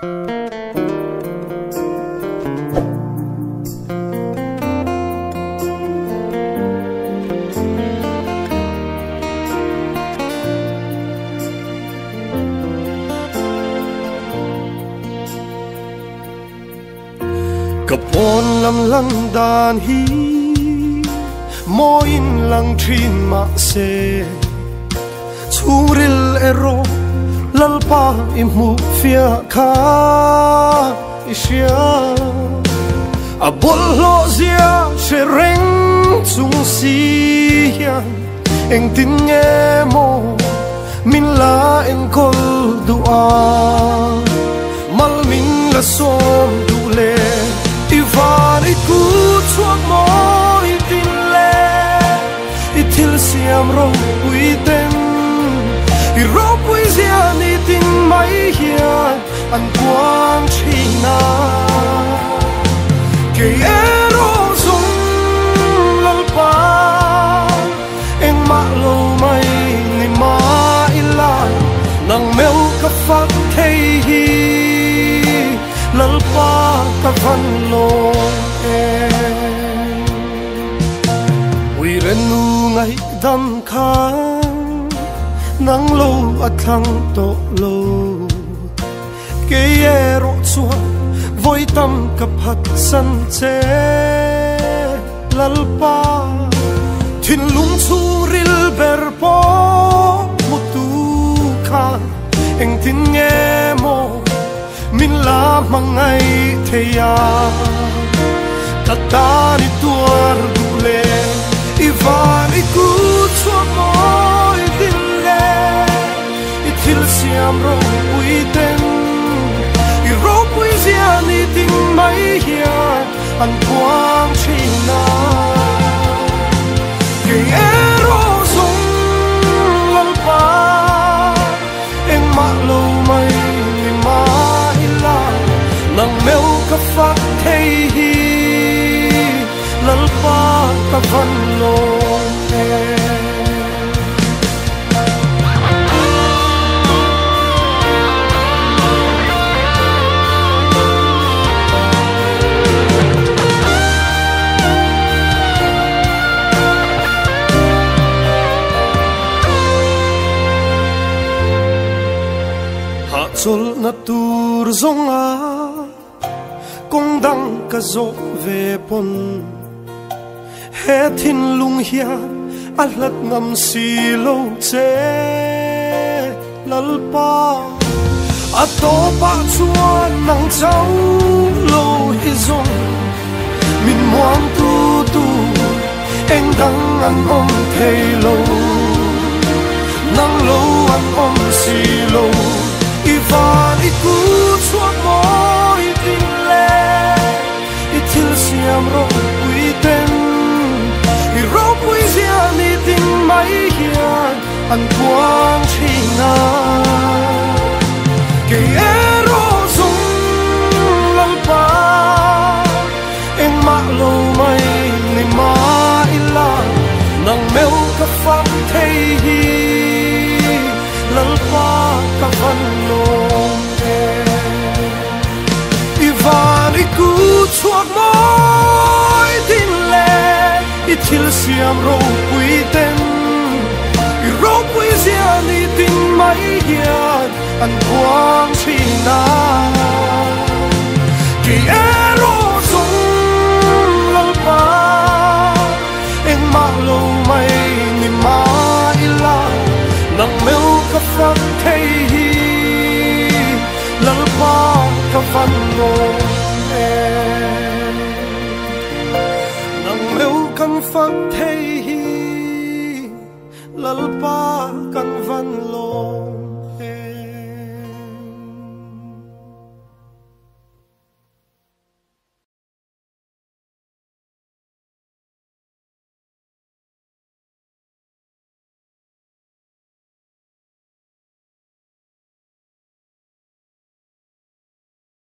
Kapon lam lang dan hi mo in lang trin ma se churil ero lalpa imu fia kha isia abol lo zia shereng chung si hian eng tin nge mo min la en kol dua mal min la som du le ivan iku chuak mo itin le itil siam ro uiten i ro pui zia ni tin mai hian an quang china ke ero zung lalpa eng ma lo mai ni ma ila nang meu ka fak thei hi lalpa ka van lo ui ren nu ngai dam kha nang lo athang to lo ke ero chuan voi tam ka phat san che lalpa thin lung chu ril ber po mutu kha eng tin nge mo min la mangai theya tatani tuar dule ivan iku chua moi dille itil siam ro uiten i ro pui zia ni ting mai hia an quang china ke ero zung lalpa eng ma lo mai ni ma nang meu ka fak thei hi lalpa ka van lo ha chul na tur zonga kong dang ka zo ve pon he thin lung hian a hlat ngam si lo che lalpa a to pa chuan nang chau lo hi zong min muang tu tu eng dang an om thei lo nang lo an om si lo ivan iku chuak mo itin le itil siam ro uiten i ro pui zia ni tin mai hian an quang china ke ero zung lalpa eng ma lo mai ni ma ila nang meu ka fak thei hi lalpa ka van lo ivan iku chuak moi tin le itil siam ro uiten i ro pui zia ni tin mai hian an quang china ke ero zung lalpa eng ma lo mai ni ma ila nang meu ka fak thei hi lalpa ka van lo nang meu kan fak thei hi lalpa kan van lo